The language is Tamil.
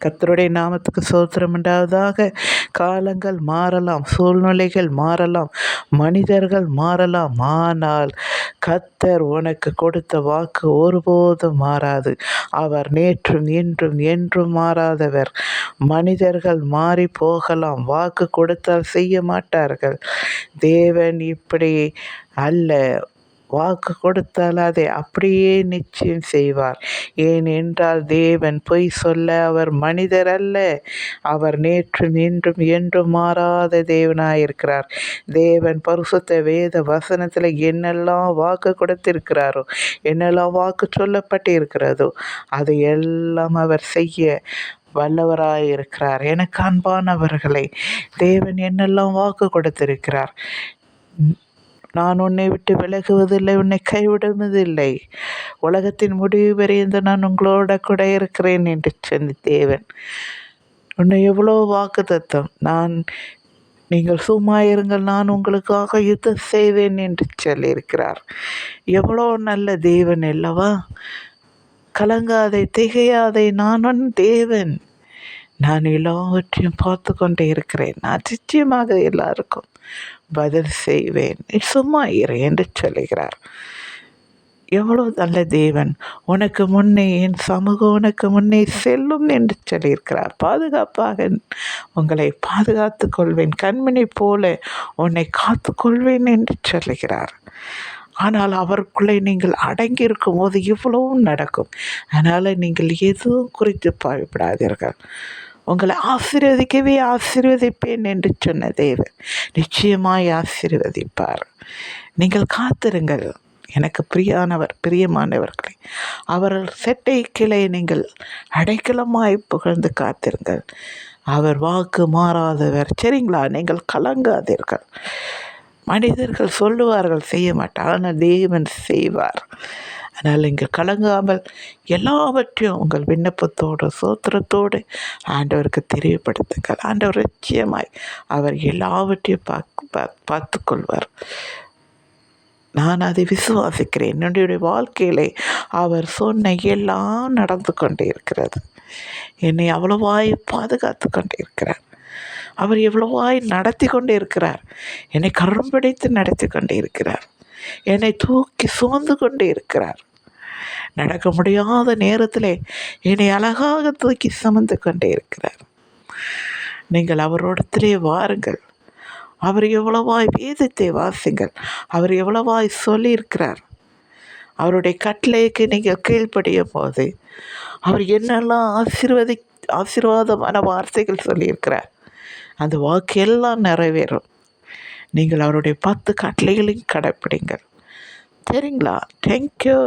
கர்த்தருடைய நாமத்துக்கு ஸ்தோத்திரம் உண்டாவதாக. காலங்கள் மாறலாம், சூழ்நிலைகள் மாறலாம், மனிதர்கள் மாறலாம், ஆனால் கர்த்தர் உனக்கு கொடுத்த வாக்கு ஒருபோதும் மாறாது. அவர் நேற்றும் இன்றும் என்றும் மாறாதவர். மனிதர்கள் மாறி போகலாம், வாக்கு கொடுத்தால் செய்ய மாட்டார்கள். தேவன் இப்படி அல்ல. வாக்கு கொடுத்தால் அதை அப்படியே நிச்சயம் செய்வார். ஏனென்றால் தேவன் பொய் சொல்ல அவர் மனிதர் அல்ல. அவர் நேற்றும் இன்றும் என்றும் மாறாத தேவனாயிருக்கிறார். தேவன் பரிசுத்த வேத வசனத்தில் என்னெல்லாம் வாக்கு கொடுத்திருக்கிறாரோ, என்னெல்லாம் வாக்கு சொல்லப்பட்டு இருக்கிறதோ, அதை எல்லாம் அவர் செய்ய வல்லவராயிருக்கிறார். எனக்கு அன்பானவர்களை, தேவன் என்னெல்லாம் வாக்கு கொடுத்திருக்கிறார். நான் உன்னை விட்டு விலகுவதில்லை, உன்னை கைவிடுவதில்லை, உலகத்தின் முடிவு வரைந்து நான் உங்களோட கூட இருக்கிறேன் என்று சொன்ன தேவன். உன்னை எவ்வளோ வாக்கு தத்தம். நீங்கள் சும்மா இருங்கள், நான் உங்களுக்காக யுத்தம் செய்வேன் என்று சொல்லியிருக்கிறார். எவ்வளோ நல்ல தேவன் அல்லவா! கலங்காதே, திகையாதே, நான் உன் தேவன். நான் எல்லாவற்றையும் பார்த்து கொண்டே இருக்கிறேன். நான் நிச்சயமாக எல்லாருக்கும் பதில் செய்வேன். நீ சும்மா இரு என்று சொல்லுகிறார். எவ்வளோ நல்ல தேவன்! உனக்கு முன்னே என் சமூகம் உனக்கு முன்னே செல்லும் என்று சொல்லியிருக்கிறார். பாதுகாப்பாக உங்களை பாதுகாத்து கொள்வேன், கண்மணி போல உன்னை காத்து கொள்வேன் என்று சொல்லுகிறார். ஆனால் அவருக்குள்ளே நீங்கள் அடங்கியிருக்கும் போது இவ்வளவும் நடக்கும். அதனால் நீங்கள் எதுவும் குறித்து பயப்படாதீர்கள். உங்களை ஆசீர்வதிக்கவே ஆசீர்வதிப்பேன் என்று சொன்ன தேவன் நிச்சயமாய் ஆசீர்வதிப்பார். நீங்கள் காத்திருங்கள். எனக்கு பிரியமானவர்களே, அவர்கள் செட்டை கிளை நீங்கள் அடைக்கலமாய் புகழ்ந்து காத்திருங்கள். அவர் வாக்கு மாறாதவர். சரிங்களா? நீங்கள் கலங்காதீர்கள். மனிதர்கள் சொல்லுவார்கள், செய்ய மாட்டார், ஆனால் தேவன் செய்வார். அதனால் இங்கே கலங்காமல் எல்லாவற்றையும் உங்கள் விண்ணப்பத்தோடு சோத்திரத்தோடு ஆண்டவருக்கு தெரியப்படுத்துங்கள். ஆண்டவர் நிச்சயமாய் அவர் எல்லாவற்றையும் பார்த்து கொள்வார். நான் அதை விசுவாசிக்கிறேன். என்னுடைய வாழ்க்கையிலே அவர் சொன்ன எல்லாம் நடந்து கொண்டே இருக்கிறது. என்னை அவ்வளவாய் பாதுகாத்து கொண்டே இருக்கிறார். அவர் எவ்வளவாய் நடத்தி கொண்டே இருக்கிறார். என்னை கரம் பிடித்து நடத்தி கொண்டே இருக்கிறார். என்னை தூக்கி சுமந்து கொண்டே இருக்கிறார். நடக்க முடியாத நேரத்திலே என்னை அழகாக தூக்கி சுமந்து கொண்டே இருக்கிறார். நீங்கள் அவரோடத்திலே வாருங்கள். அவர் எவ்வளவாய் வேதத்தை வாசிங்கள். அவர் எவ்வளவாய் சொல்லியிருக்கிறார். அவருடைய கட்டளைக்கு நீங்கள் கீழ்ப்படியும் போது அவர் என்னெல்லாம் ஆசீர்வாதமான வார்த்தைகள் சொல்லியிருக்கிறார். அந்த வாக்கு எல்லாம் நிறைவேறும். நீங்கள் அவருடைய 10 கட்டளைகளையும் கடைப்பிடிங்கள். சரிங்களா? தேங்க்யூ.